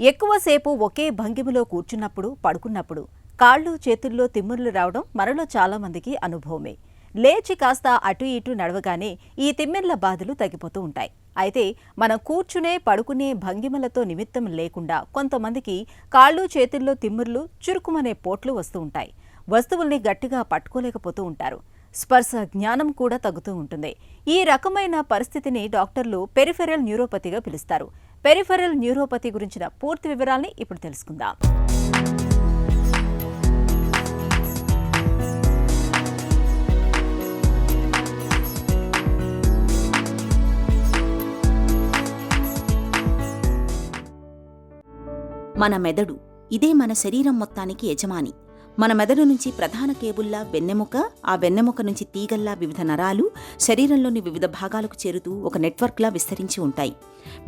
ఎక్కువసేపు ఒకే భంగిమలో కూర్చున్నప్పుడు, పడుకున్నప్పుడు కాళ్ళు, చేతుల్లో తిమ్మిర్లు రావడం మనలో చాలామందికి అనుభవమే. లేచి కాస్త అటు ఇటు నడవగానే ఈ తిమ్మిర్ల బాధలు తగ్గిపోతూ ఉంటాయి. అయితే మనం కూర్చునే, పడుకునే భంగిమలతో నిమిత్తం లేకుండా కొంతమందికి కాళ్ళు, చేతుల్లో తిమ్మిర్లు, చురుకుమనే పోట్లు వస్తూ ఉంటాయి. వస్తువుల్ని గట్టిగా పట్టుకోలేకపోతూ ఉంటారు. స్పర్శ జ్ఞానం కూడా తగ్గుతూ ఉంటుంది. ఈ రకమైన పరిస్థితిని డాక్టర్లు పెరిఫెరల్ న్యూరోపతిగా పిలుస్తారు. పెరిఫెరల్ న్యూరోపతి గురించిన పూర్తి వివరాల్ని ఇప్పుడు తెలుసుకుందాం. మన మెదడు ఇదే మన శరీరం మొత్తానికి యజమాని. మన మెదడు నుంచి ప్రధాన కేబుల్లా వెన్నెముక, ఆ వెన్నెముక నుంచి తీగల్లా వివిధ నరాలు శరీరంలోని వివిధ భాగాలకు చేరుతూ ఒక నెట్వర్క్లా విస్తరించి ఉంటాయి.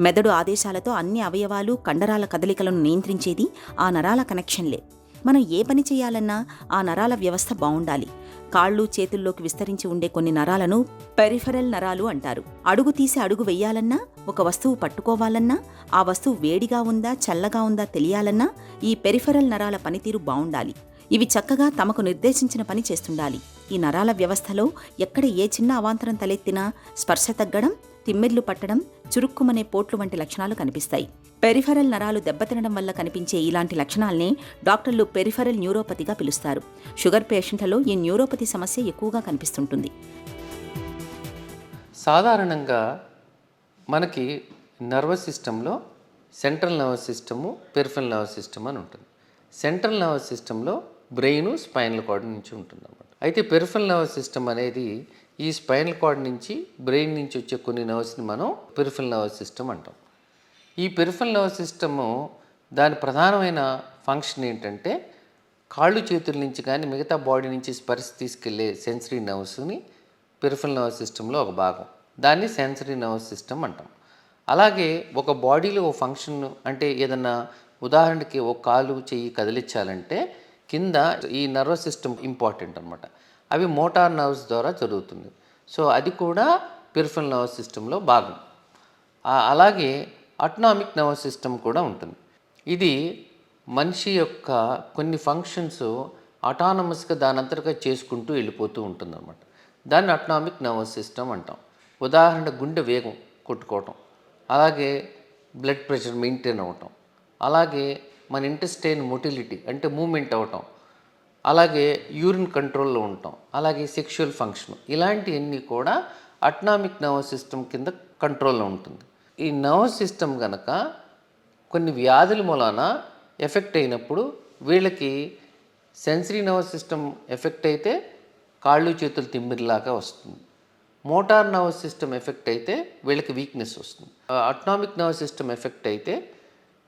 మెదడు ఆదేశాలతో అన్ని అవయవాలు, కండరాల కదలికలను నియంత్రించేది ఆ నరాల కనెక్షన్లే. మనం ఏ పని చేయాలన్నా ఆ నరాల వ్యవస్థ బావుండాలి. కాళ్ళు, చేతుల్లోకి విస్తరించి ఉండే కొన్ని నరాలను పెరిఫెరల్ నరాలు అంటారు. అడుగు తీసి అడుగు వెయ్యాలన్నా, ఒక వస్తువు పట్టుకోవాలన్నా, ఆ వస్తువు వేడిగా ఉందా, చల్లగా ఉందా తెలియాలన్నా ఈ పెరిఫెరల్ నరాల పనితీరు బావుండాలి. ఇవి చక్కగా తమకు నిర్దేశించిన పని చేస్తుండాలి. ఈ నరాల వ్యవస్థలో ఎక్కడ ఏ చిన్న అవాంతరం తలెత్తినా స్పర్శ తగ్గడం, తిమ్మిర్లు పట్టడం, చురుక్కుమనే పోట్లు వంటి లక్షణాలు కనిపిస్తాయి. పెరిఫెరల్ నరాలు దెబ్బతినడం వల్ల కనిపించే ఇలాంటి లక్షణాల్నే డాక్టర్లు పెరిఫెరల్ న్యూరోపతిగా పిలుస్తారు. షుగర్ పేషెంట్లలో ఈ న్యూరోపతి సమస్య ఎక్కువగా కనిపిస్తుంటుంది. సాధారణంగా మనకి నర్వస్ సిస్టంలో central nervous system, peripheral nervous system అని ఉంటుంది. సెంట్రల్ నర్వస్ సిస్టంలో బ్రెయిన్, స్పైనల్ కార్డ్ నుంచి ఉంటుందన్నమాట. అయితే పెరిఫెరల్ నర్వస్ సిస్టమ్ అనేది ఈ స్పైనల్ కార్డ్ నుంచి, బ్రెయిన్ నుంచి వచ్చే కొన్ని నర్వ్స్ని మనం పెరిఫెరల్ నర్వస్ సిస్టమ్ అంటాం. ఈ పెరిఫెరల్ నర్వస్ సిస్టము దాని ప్రధానమైన ఫంక్షన్ ఏంటంటే కాళ్ళు, చేతుల నుంచి కానీ మిగతా బాడీ నుంచి స్పర్శ తీసుకెళ్లే సెన్సరీ నర్వ్స్ని పెరిఫెరల్ నర్వస్ సిస్టంలో ఒక భాగం. దాన్ని సెన్సరీ నర్వస్ సిస్టమ్ అంటాం. అలాగే ఒక బాడీలో ఓ ఫంక్షన్ అంటే ఏదన్నా ఉదాహరణకి ఒక కాలు, చెయ్యి కదిలించాలంటే కింద ఈ నర్వస్ సిస్టమ్ ఇంపార్టెంట్ అనమాట. అవి మోటార్ నర్వ్స్ ద్వారా జరుగుతుంది. సో అది కూడా పెరిఫెరల్ నర్వస్ సిస్టంలో భాగం. అలాగే అటానమిక్ నర్వస్ సిస్టమ్ కూడా ఉంటుంది. ఇది మనిషి యొక్క కొన్ని ఫంక్షన్స్ అటానమస్గా దానంతటగా చేసుకుంటూ వెళ్ళిపోతూ ఉంటుందన్నమాట. దాన్ని అటానమిక్ నర్వస్ సిస్టమ్ అంటాం. ఉదాహరణ గుండె వేగం కొట్టుకోవటం, అలాగే బ్లడ్ ప్రెషర్ మెయింటైన్ అవ్వటం, అలాగే మన ఇంటెస్టైన్ మొటిలిటీ అంటే మూమెంట్ అవ్వటం, అలాగే యూరిన్ కంట్రోల్లో ఉండటం, అలాగే సెక్షువల్ ఫంక్షన్, ఇలాంటివన్నీ కూడా అటానమిక్ నర్వస్ సిస్టమ్ కింద కంట్రోల్లో ఉంటుంది. ఈ నర్వస్ సిస్టమ్ కనుక కొన్ని వ్యాధుల మూలాన ఎఫెక్ట్ అయినప్పుడు వీళ్ళకి సెన్సరీ నర్వస్ సిస్టమ్ ఎఫెక్ట్ అయితే కాళ్ళు, చేతులు తిమ్మిరిలాగా వస్తుంది. మోటార్ నర్వస్ సిస్టమ్ ఎఫెక్ట్ అయితే వీళ్ళకి వీక్నెస్ వస్తుంది. అటానమిక్ నర్వస్ సిస్టమ్ ఎఫెక్ట్ అయితే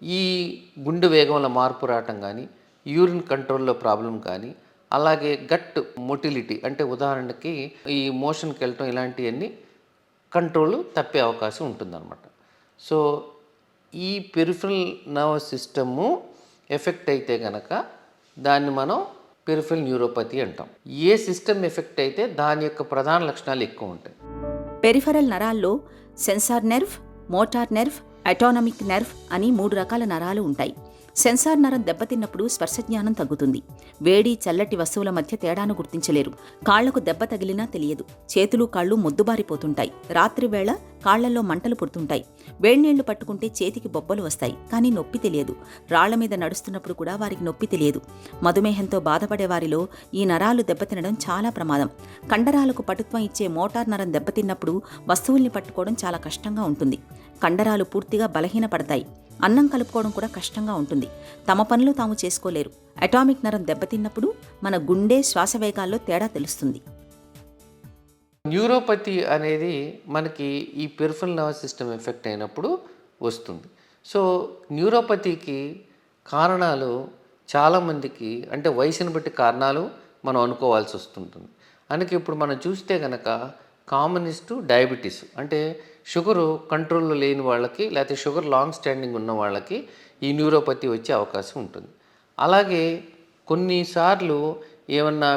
ఈ గుండె వేగంలో మార్పు రావటం కానీ, యూరిన్ కంట్రోల్లో ప్రాబ్లం కానీ, అలాగే గట్ మొటిలిటీ అంటే ఉదాహరణకి ఈ మోషన్కి వెళ్ళటం, ఇలాంటివన్నీ కంట్రోల్ తప్పే అవకాశం ఉంటుందన్నమాట. సో ఈ పెరిఫెరల్ నర్వస్ సిస్టము ఎఫెక్ట్ అయితే కనుక దాన్ని మనం పెరిఫెరల్ న్యూరోపతి అంటాం. ఏ సిస్టమ్ ఎఫెక్ట్ అయితే దాని యొక్క ప్రధాన లక్షణాలు ఎక్కువ ఉంటాయి. పెరిఫెరల్ నరాల్లో sensor nerve, motor nerve, autonomic nerve అని 3 రకాల నరాలు ఉంటాయి. సెన్సార్ నరం దెబ్బతిన్నప్పుడు స్పర్శజ్ఞానం తగ్గుతుంది. వేడి, చల్లటి వస్తువుల మధ్య తేడాను గుర్తించలేరు. కాళ్లకు దెబ్బ తగిలినా తెలియదు. చేతులు, కాళ్ళు మొద్దుబారిపోతుంటాయి. రాత్రివేళ కాళ్లలో మంటలు పుడుతుంటాయి. వేడినీళ్లు పట్టుకుంటే చేతికి బొబ్బలు వస్తాయి, కానీ నొప్పి తెలియదు. రాళ్ల మీద నడుస్తున్నప్పుడు కూడా వారికి నొప్పి తెలియదు. మధుమేహంతో బాధపడే వారిలో ఈ నరాలు దెబ్బతినడం చాలా ప్రమాదం. కండరాలకు పటుత్వం ఇచ్చే మోటార్ నరం దెబ్బతిన్నప్పుడు వస్తువుల్ని పట్టుకోవడం చాలా కష్టంగా ఉంటుంది. కండరాలు పూర్తిగా బలహీనపడతాయి. అన్నం కలుపుకోవడం కూడా కష్టంగా ఉంటుంది. తమ పనులు తాము చేసుకోలేరు. అటామిక్ నరం దెబ్బతిన్నప్పుడు మన గుండె, శ్వాస వేగాల్లో తేడా తెలుస్తుంది. న్యూరోపతి అనేది మనకి ఈ పెరిఫెరల్ నర్వస్ సిస్టమ్ ఎఫెక్ట్ అయినప్పుడు వస్తుంది. సో న్యూరోపతికి కారణాలు చాలామందికి అంటే వయసుని బట్టి కారణాలు మనం అనుకోవాల్సి వస్తుంటుంది. అందుకే ఇప్పుడు మనం చూస్తే కనుక కామనిస్టు డయాబెటీస్ అంటే షుగరు కంట్రోల్లో లేని వాళ్ళకి, లేకపోతే షుగర్ లాంగ్ స్టాండింగ్ ఉన్న వాళ్ళకి ఈ న్యూరోపతి వచ్చే అవకాశం ఉంటుంది. అలాగే కొన్నిసార్లు ఏమన్నా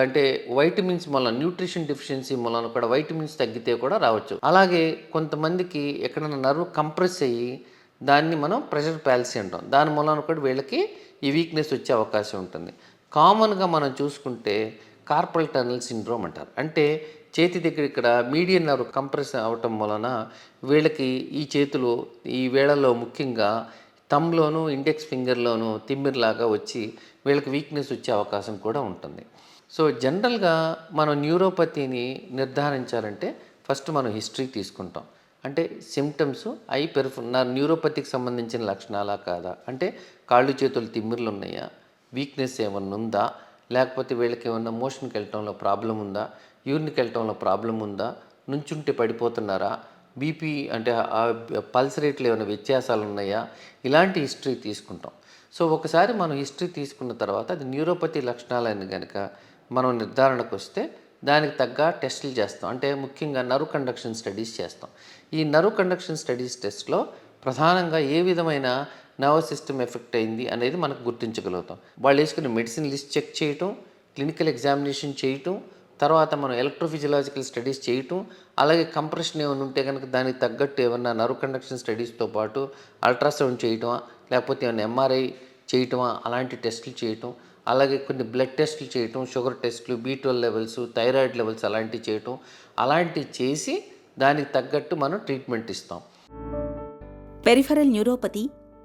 అంటే వైటమిన్స్ మూలన, న్యూట్రిషన్ డెఫిషియన్సీ మూలన కూడా వైటమిన్స్ తగ్గితే కూడా రావచ్చు. అలాగే కొంతమందికి ఎక్కడైనా నర్వ్ కంప్రెస్ అయ్యి దాన్ని మనం ప్రెషర్ ప్యాలసీ అంటాం. దాని మూలాన కూడా వీళ్ళకి ఈ వీక్నెస్ వచ్చే అవకాశం ఉంటుంది. కామన్గా మనం చూసుకుంటే కార్పల్ టనల్ సిండ్రోమ్ అంటారు. అంటే చేతి దగ్గర ఇక్కడ మీడియన్ నర్వ్ కంప్రెస్ అవటం వలన వీళ్ళకి ఈ చేతులు ఈ వేళల్లో ముఖ్యంగా థంబ్లోను ఇండెక్స్ ఫింగర్లోను తిమ్మిరిలాగా వచ్చి వీళ్ళకి వీక్నెస్ వచ్చే అవకాశం కూడా ఉంటుంది. సో జనరల్గా మనం న్యూరోపతిని నిర్ధారించాలంటే ఫస్ట్ మనం హిస్టరీ తీసుకుంటాం. అంటే సిమ్టమ్స్ న్యూరోపతికి సంబంధించిన లక్షణాలా కాదా, అంటే కాళ్ళు చేతులు తిమ్మిర్లు ఉన్నాయా, వీక్నెస్ ఏమన్నా ఉందా, లేకపోతే వీళ్ళకి ఏమన్నా మోషన్కి వెళ్ళటంలో ప్రాబ్లం ఉందా, యూరిన్కి వెళ్ళటంలో ప్రాబ్లం ఉందా, నుంచుంటే పడిపోతున్నారా, బీపీ అంటే పల్స్ రేట్లు ఏమైనా వ్యత్యాసాలు ఉన్నాయా, ఇలాంటి హిస్టరీ తీసుకుంటాం. సో ఒకసారి మనం హిస్టరీ తీసుకున్న తర్వాత అది న్యూరోపతి లక్షణాలని కనుక మనం నిర్ధారణకు వస్తే దానికి తగ్గ టెస్టులు చేస్తాం. అంటే ముఖ్యంగా నర్వ్ కండక్షన్ స్టడీస్ చేస్తాం. ఈ నర్వ్ కండక్షన్ స్టడీస్ టెస్ట్లో ప్రధానంగా ఏ విధమైన నర్వస్ సిస్టమ్ ఎఫెక్ట్ అయింది అనేది మనకు గుర్తించగలుగుతాం. వాళ్ళు వేసుకునే మెడిసిన్ లిస్ట్ చెక్ చేయటం, క్లినికల్ ఎగ్జామినేషన్ చేయటం, తర్వాత మనం ఎలక్ట్రోఫిజియలాజికల్ స్టడీస్ చేయటం, అలాగే కంప్రెషన్ ఏమైనా ఉంటే కనుక దానికి తగ్గట్టు ఏమన్నా నర్వ్ కండక్షన్ స్టడీస్తో పాటు అల్ట్రాసౌండ్ చేయటమా, లేకపోతే ఏమైనా ఎంఆర్ఐ చేయటమా, అలాంటి టెస్టులు చేయటం, అలాగే కొన్ని బ్లడ్ టెస్టులు చేయటం, షుగర్ టెస్టులు, B12 లెవెల్స్, థైరాయిడ్ లెవెల్స్ అలాంటివి చేయటం, అలాంటివి చేసి దానికి తగ్గట్టు మనం ట్రీట్మెంట్ ఇస్తాం. పెరిఫెరల్ న్యూరోపతి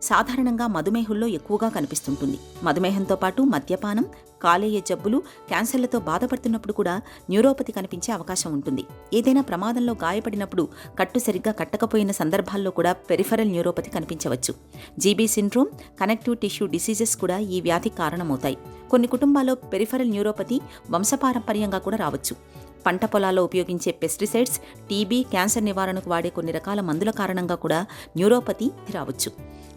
సాధారణంగా మధుమేహుల్లో ఎక్కువగా కనిపిస్తుంటుంది. మధుమేహంతో పాటు మద్యపానం, కాలేయ జబ్బులు, క్యాన్సర్లతో బాధపడుతున్నప్పుడు కూడా న్యూరోపతి కనిపించే అవకాశం ఉంటుంది. ఏదైనా ప్రమాదంలో గాయపడినప్పుడు కట్టు సరిగ్గా కట్టకపోయిన సందర్భాల్లో కూడా పెరిఫెరల్ న్యూరోపతి కనిపించవచ్చు. GB syndrome, connective tissue diseases కూడా ఈ వ్యాధికి కారణమవుతాయి. కొన్ని కుటుంబాల్లో పెరిఫెరల్ న్యూరోపతి వంశపారంపర్యంగా కూడా రావచ్చు. పంట పొలాల్లో ఉపయోగించే పెస్టిసైడ్స్, టీబీ, క్యాన్సర్ నివారణకు వాడే కొన్ని రకాల మందుల కారణంగా కూడా న్యూరోపతి రావచ్చు.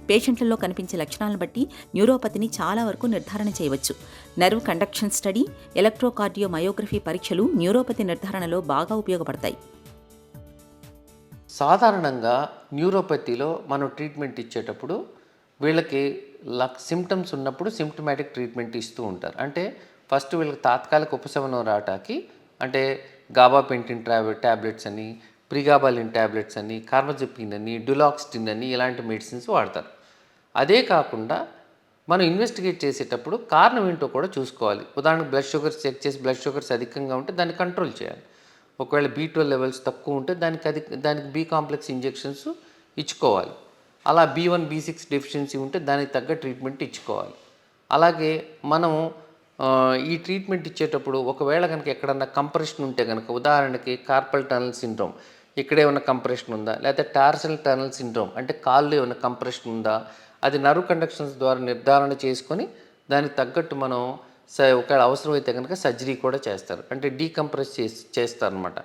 పేషెంట్లలో కనిపించే లక్షణాలను బట్టి న్యూరోపతిని చాలా వరకు నిర్ధారణ చేయవచ్చు. నర్వ్ కండక్షన్ స్టడీ, ఎలక్ట్రోకార్డియోమయోగ్రఫీ పరీక్షలు న్యూరోపతి నిర్ధారణలో బాగా ఉపయోగపడతాయి. సాధారణంగా న్యూరోపతిలో మనం ట్రీట్మెంట్ ఇచ్చేటప్పుడు వీళ్ళకి సిమ్టమ్స్ ఉన్నప్పుడు సిమ్టమాటిక్ ట్రీట్మెంట్ ఇస్తూ ఉంటారు. అంటే ఫస్ట్ వీళ్ళకి తాత్కాలిక ఉపశమనం రావటానికి అంటే గాబాపెంటిన్ ట్యాబ్లెట్స్ అని, ప్రిగాబాలిన్ ట్యాబ్లెట్స్ అని, కార్బజెపిన్ అని, డులాక్స్టిన్ అని ఇలాంటి మెడిసిన్స్ వాడతారు. అదే కాకుండా మనం ఇన్వెస్టిగేట్ చేసేటప్పుడు కారణం ఏంటో కూడా చూసుకోవాలి. ఉదాహరణకు బ్లడ్ షుగర్స్ చెక్ చేసి బ్లడ్ షుగర్స్ అధికంగా ఉంటే దాన్ని కంట్రోల్ చేయాలి. ఒకవేళ B12 లెవెల్స్ తక్కువ ఉంటే దానికి B కాంప్లెక్స్ ఇంజెక్షన్స్ ఇచ్చుకోవాలి. అలా B1, B6 డెఫిషియన్సీ ఉంటే దానికి తగ్గ ట్రీట్మెంట్ ఇచ్చుకోవాలి. అలాగే మనము ఈ ట్రీట్మెంట్ ఇచ్చేటప్పుడు ఒకవేళ కనుక ఎక్కడన్నా కంప్రెషన్ ఉంటే కనుక, ఉదాహరణకి కార్పల్ టనల్ సిండ్రోమ్, ఇక్కడే ఉన్న కంప్రెషన్ ఉందా, లేకపోతే టార్సల్ టనల్ సిండ్రోమ్ అంటే కాళ్ళు ఏమైనా కంప్రెషన్ ఉందా, అది నర్వ్ కండక్షన్స్ ద్వారా నిర్ధారణ చేసుకొని దానికి తగ్గట్టు మనం ఒకవేళ అవసరమైతే కనుక సర్జరీ కూడా చేస్తారు. అంటే డీకంప్రెస్ చేస్తారనమాట.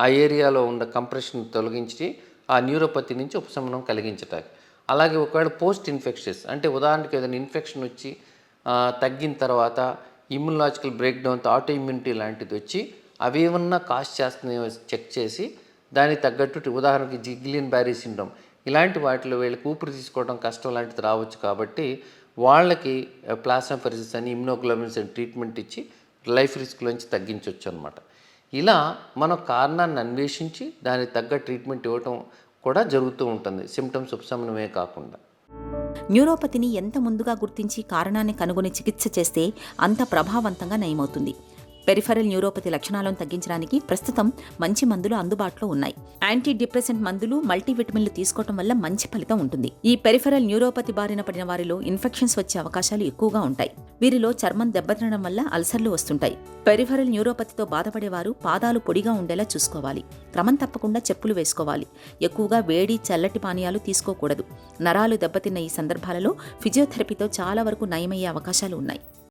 ఆ ఏరియాలో ఉన్న కంప్రెషన్ తొలగించి ఆ న్యూరోపతి నుంచి ఉపశమనం కలిగించటానికి. అలాగే ఒకవేళ పోస్ట్ ఇన్ఫెక్షన్స్ అంటే ఉదాహరణకి ఏదైనా ఇన్ఫెక్షన్ వచ్చి తగ్గిన తర్వాత ఇమ్యునలాజికల్ బ్రేక్డౌన్తో ఆటో ఇమ్యూనిటీ లాంటిది వచ్చి అవి ఏమన్నా కాజ్ చేస్తున్నాయో చెక్ చేసి దానికి తగ్గట్టు, ఉదాహరణకి జిగ్లియన్ బ్యారీ సిండ్రోమ్ ఇలాంటి వాటిలో వీళ్ళకి ఊపిరి తీసుకోవడం కష్టం లాంటిది రావచ్చు. కాబట్టి వాళ్ళకి ప్లాస్మాఫెరెసిస్ అని, ఇమ్యునోగ్లోబులిన్స్ అని ట్రీట్మెంట్ ఇచ్చి లైఫ్ రిస్క్లోంచి తగ్గించవచ్చు అనమాట. ఇలా మనం కారణాన్ని అన్వేషించి దానికి తగ్గ ట్రీట్మెంట్ ఇవ్వటం కూడా జరుగుతూ ఉంటుంది, సిమ్టమ్స్ ఉపశమనమే కాకుండా. న్యూరోపతిని ఎంత ముందుగా గుర్తించి కారణాన్ని కనుగొని చికిత్స చేస్తే అంత ప్రభావవంతంగా నయమవుతుంది. పెరిఫెరల్ న్యూరోపతి లక్షణాలను తగ్గించడానికి ప్రస్తుతం మంచి మందులు అందుబాటులో ఉన్నాయి. యాంటీ డిప్రెసెంట్ మందులు, మల్టీవిటమిన్లు తీసుకోవడం వల్ల మంచి ఫలితం ఉంటుంది. ఈ పెరిఫెరల్ న్యూరోపతి బారిన పడిన వారిలో ఇన్ఫెక్షన్స్ వచ్చే అవకాశాలు ఎక్కువగా ఉంటాయి. వీరిలో చర్మం దెబ్బతినడం వల్ల అల్సర్లు వస్తుంటాయి. పెరిఫెరల్ న్యూరోపతితో బాధపడేవారు పాదాలు పొడిగా ఉండేలా చూసుకోవాలి. క్రమం తప్పకుండా చెప్పులు వేసుకోవాలి. ఎక్కువగా వేడి, చల్లటి పానీయాలు తీసుకోకూడదు. నరాలు దెబ్బతిన్న ఈ సందర్భాలలో ఫిజియోథెరపీతో చాలా వరకు నయమయ్యే అవకాశాలు ఉన్నాయి.